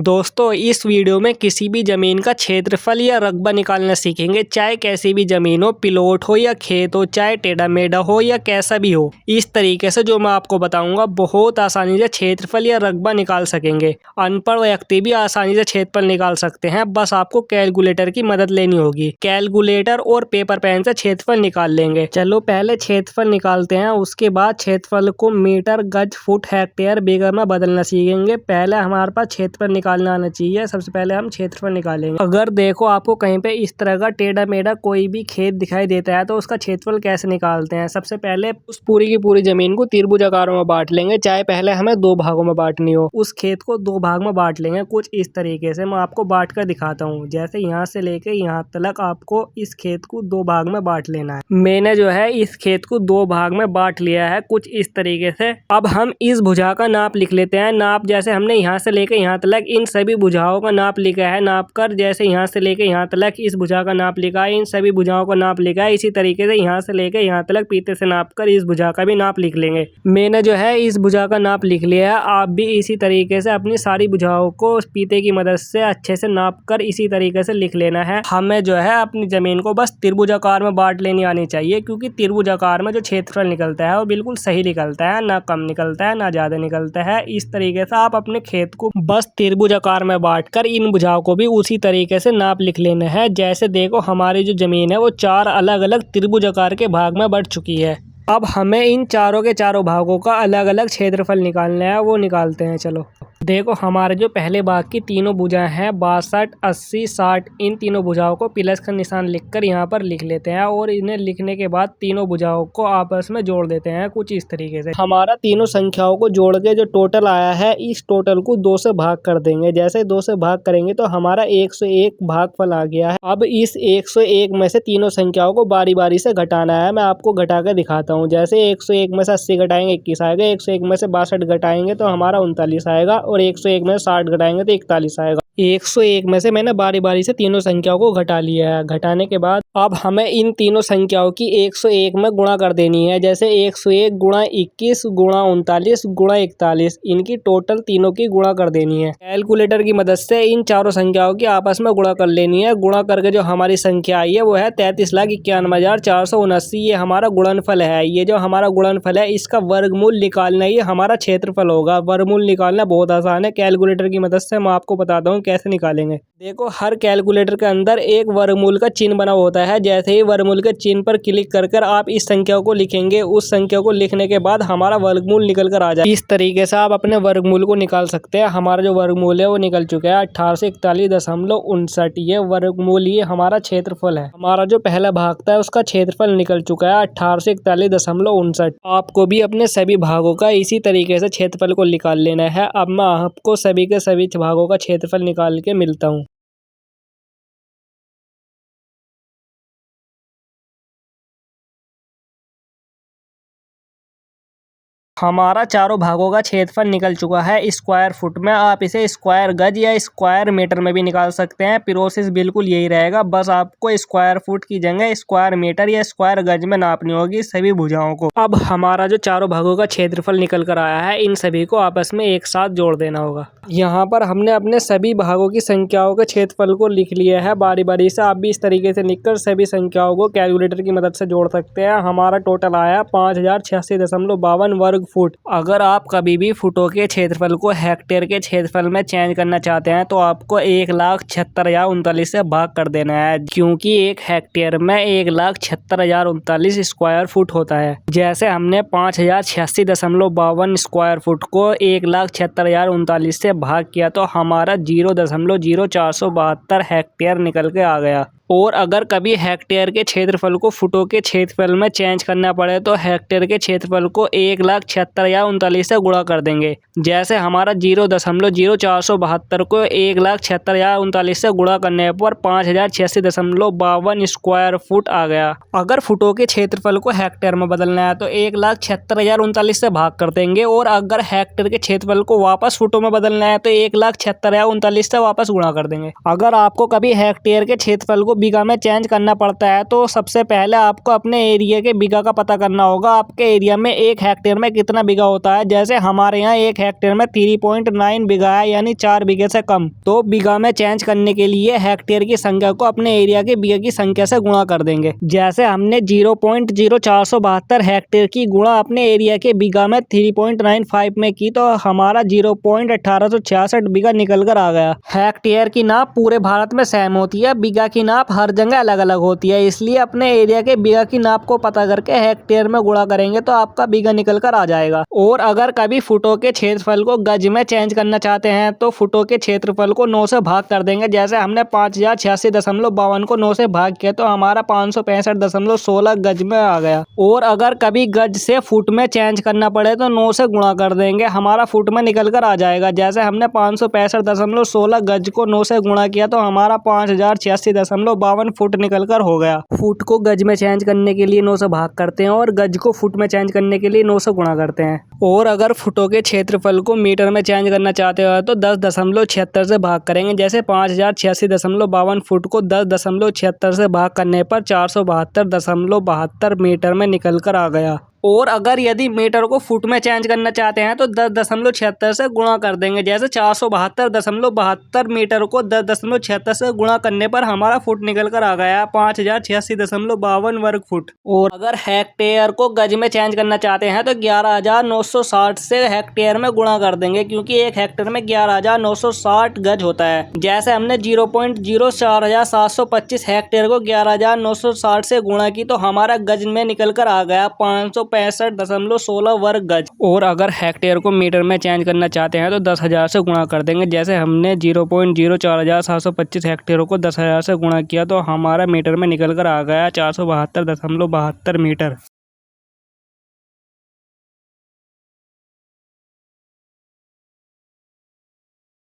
दोस्तों इस वीडियो में किसी भी ज़मीन का क्षेत्रफल या रकबा निकालना सीखेंगे। चाहे कैसी भी ज़मीन हो, प्लॉट हो या खेत हो, चाहे टेढ़ा मेढ़ा हो या कैसा भी हो, इस तरीके से जो मैं आपको बताऊंगा बहुत आसानी से क्षेत्रफल या रकबा निकाल सकेंगे। अनपढ़ व्यक्ति भी आसानी से क्षेत्रफल निकाल सकते हैं, बस आपको कैलकुलेटर की मदद लेनी होगी। कैलकुलेटर और पेपर पेन से क्षेत्रफल निकाल लेंगे। चलो पहले क्षेत्रफल निकालते हैं, उसके बाद क्षेत्रफल को मीटर, गज, फुट, हेक्टेयर, बीघा में बदलना सीखेंगे। पहले हमारे पास क्षेत्रफल निकालना आना चाहिए। सबसे पहले हम क्षेत्रफल निकालेंगे। अगर देखो आपको कहीं पे इस तरह का टेढ़ा मेढ़ा कोई भी खेत दिखाई देता है तो उसका क्षेत्रफल कैसे निकालते हैं। सबसे पहले उस पूरी की पूरी जमीन को त्रिभुज आकारों में बांट लेंगे। चाहे पहले हमें दो भागों में बांटनी हो, उस खेत को दो भाग में बांट लेंगे। कुछ इस तरीके से मैं आपको बांट कर दिखाता हूँ। जैसे यहाँ से लेके यहाँ तक आपको इस खेत को दो भाग में बांट लेना है। मैंने जो है इस खेत को दो भाग में बांट लिया है कुछ इस तरीके से। अब हम इस भुजा का नाप लिख लेते हैं। नाप जैसे हमने यहाँ से लेके यहाँ तक इन सभी भुजाओं का नाप लिखा है। नाप कर जैसे यहाँ से लेके यहाँ तक इस भुजा का नाप लिखा है, इन सभी भुजाओं का नाप लिखा है। इसी तरीके से यहाँ से लेके यहाँ तक पीछे से नाप कर इस भुजा का भी नाप लिख लेंगे। मैंने जो है इस भुजा का नाप लिख लिया है। आप भी इसी तरीके से अपनी सारी भुजाओं को पीते की मदद से अच्छे से नाप कर इसी तरीके से लिख लेना है। हमें जो है अपनी जमीन को बस त्रिभुज आकार में बांट लेनी आनी चाहिए, क्योंकि त्रिभुज आकार में जो क्षेत्रफल निकलता है वो बिल्कुल सही निकलता है, ना कम निकलता है ना ज्यादा निकलता है। इस तरीके से आप अपने खेत को बस त्रिभुज आकार में बांटकर इन भुजाओं को भी उसी तरीके से नाप लिख लेना है। जैसे देखो हमारी जो जमीन है वो चार अलग अलग त्रिभुज आकार के भाग में बंट चुकी है। अब हमें इन चारों के चारों भागों का अलग अलग क्षेत्रफल निकालना है, वो निकालते हैं। चलो देखो हमारे जो पहले भाग की तीनों भुजाएं हैं 62, 80, 60, इन तीनों भुजाओं को प्लस का निशान लिखकर यहाँ पर लिख लेते हैं। और इन्हें लिखने के बाद तीनों भुजाओं को आपस में जोड़ देते हैं कुछ इस तरीके से। हमारा तीनों संख्याओं को जोड़ के जो टोटल आया है, इस टोटल को 2 से भाग कर देंगे। जैसे 2 से भाग करेंगे तो हमारा 101 भागफल आ गया है। अब इस 101 में से तीनों संख्याओं को बारी बारी से घटाना है। मैं आपको घटा कर दिखाता हूँ। जैसे 101 में से 80 घटाएंगे 21 आएगा, 101 में से 62 घटाएंगे तो हमारा 39 आएगा, और 101 में 60 घटाएंगे तो 41 आएगा। 101 में से मैंने बारी बारी से तीनों संख्याओं को घटा लिया है। घटाने के बाद अब हमें इन तीनों संख्याओं की 101 में गुणा कर देनी है। जैसे 101 गुणा 21 गुणा 39 गुणा 41, इनकी टोटल तीनों की गुणा कर देनी है। कैलकुलेटर की मदद से इन चारों संख्याओं की आपस में गुणा कर लेनी है। गुणा करके जो हमारी संख्या आई है वो है 33,91,479। ये हमारा गुणनफल है। ये जो हमारा गुणनफल है इसका वर्गमूल निकालना ही हमारा क्षेत्रफल होगा। वर्गमूल निकालना बहुत आसान है। कैलकुलेटर की मदद से मैं आपको बताता हूँ कैसे निकालेंगे। देखो हर कैलकुलेटर के अंदर एक वर्गमूल का चिन्ह बना होता है। जैसे ही वर्गमूल के चिन्ह पर क्लिक कर आप इस संख्या को लिखेंगे, उस संख्या को लिखने के बाद हमारा वर्गमूल निकल कर आ जाए। इस तरीके से आप अपने वर्गमूल को निकाल सकते हैं। हमारा जो वर्गमूल है वो निकल चुका है 1841.59। ये वर्गमूल ये हमारा क्षेत्रफल है। हमारा जो पहला भाग था उसका क्षेत्रफल निकल चुका है 1841.59। आपको भी अपने सभी भागों का इसी तरीके से क्षेत्रफल को निकाल लेना है। अब मैं आपको सभी के सभी भागों का क्षेत्रफल निकाल के मिलता हूँ। हमारा चारों भागों का क्षेत्रफल निकल चुका है स्क्वायर फुट में। आप इसे स्क्वायर गज या स्क्वायर मीटर में भी निकाल सकते हैं। प्रोसेस बिल्कुल यही रहेगा, बस आपको स्क्वायर फुट की जगह स्क्वायर मीटर या स्क्वायर गज में नापनी होगी सभी भुजाओं को। अब हमारा जो चारों भागों का क्षेत्रफल निकल कर आया है, इन सभी को आपस में एक साथ जोड़ देना होगा। यहाँ पर हमने अपने सभी भागों की संख्याओं के क्षेत्रफल को लिख लिया है बारी बारी से। आप भी इस तरीके से लिखकर सभी संख्याओं को कैलकुलेटर की मदद से जोड़ सकते हैं। हमारा टोटल आया 5086.52 वर्ग फुट। अगर आप कभी भी फुटों के क्षेत्रफल को हेक्टेयर के क्षेत्रफल में चेंज करना चाहते हैं तो आपको 1,76,039 से भाग कर देना है, क्योंकि एक हेक्टेयर में 1,76,039 स्क्वायर फुट होता है। जैसे हमने 5086.52 स्क्वायर फुट को 1,76,039 से भाग किया तो हमारा 0.0472 हेक्टेयर निकल के आ गया। और अगर कभी हेक्टेयर के क्षेत्रफल को फुटों के क्षेत्रफल में चेंज करना पड़े तो हेक्टेयर के क्षेत्रफल को 1,76,039 से गुणा कर देंगे। जैसे हमारा 0.0472 को 1,76,039 से गुणा करने पर 5086.52 स्क्वायर फुट आ गया। अगर फुटों के क्षेत्रफल को हेक्टेयर में बदलना है तो 1,76,039 से भाग कर देंगे, और अगर हेक्टेयर के क्षेत्रफल को वापस फुटों में बदलना है तो 1,76,039 से वापस गुणा कर देंगे। अगर आपको कभी हेक्टेयर के क्षेत्रफल को बीघा में चेंज करना पड़ता है तो सबसे पहले आपको अपने एरिया के बीघा का पता करना होगा। आपके एरिया में 1 हेक्टेयर में कितना बीघा होता है। जैसे हमारे यहाँ 1 हेक्टेयर में 3.9 बीघा है, यानी 4 बीघे से कम। तो बीघा में चेंज करने के लिए हेक्टेयर की संख्या को अपने एरिया के बीघे की संख्या से गुणा कर देंगे। जैसे हमने 0.0472 हेक्टेयर की गुणा अपने एरिया के बीघा में 3.95 में की तो हमारा 0.1866 बीघा निकल कर आ गया। हेक्टेयर की नाप पूरे भारत में सेम होती है, बीघा की नाप हर जगह अलग अलग होती है, इसलिए अपने एरिया के बीघा की नाप को पता करके हेक्टेयर में गुणा करेंगे तो आपका बीघा निकल कर आ जाएगा। और अगर कभी फुटों के क्षेत्रफल को गज में चेंज करना चाहते हैं तो फुटों के क्षेत्रफल को 9 से भाग कर देंगे। जैसे हमने 5086.52 को 9 से भाग किया तो हमारा 565.16 गज में आ गया। और अगर कभी गज से फुट में चेंज करना पड़े तो 9 से गुणा कर देंगे, हमारा फुट में निकल कर आ जाएगा। जैसे हमने 565.16 गज को 9 से गुणा किया तो हमारा 5086.52 फुट निकल कर हो गया। फुट को गज में चेंज करने के लिए 9 से भाग करते हैं और गज को फुट में चेंज करने के लिए 9 से गुणा करते हैं। और अगर फुटों के क्षेत्रफल को मीटर में चेंज करना चाहते हो तो 10.76 से भाग करेंगे। जैसे 5086.52 फुट को 10.76 से भाग करने पर 472.72 मीटर में निकल कर आ गया। और अगर यदि मीटर को फुट में चेंज करना चाहते हैं तो 10.76 से गुणा कर देंगे। जैसे 472.72 मीटर को 10.76 से गुणा करने पर हमारा फुट निकल कर आ गया 5086.52 वर्ग फुट। और अगर हेक्टेयर को गज में चेंज करना चाहते हैं तो 11,960 से हेक्टेयर में गुणा कर देंगे, क्योंकि 1 हेक्टेयर में 11,960 गज होता है। जैसे हमने 0.04725 हेक्टेयर को 11,960 से गुणा की तो हमारा गज में निकल कर आ गया 565.16 वर्ग गज। और अगर हेक्टेयर को मीटर में चेंज करना चाहते हैं तो 10,000 से गुणा कर देंगे। जैसे हमने 0.04725 हेक्टेयर को 10,000 से गुणा किया तो हमारा मीटर में निकल कर आ गया 472.72 मीटर।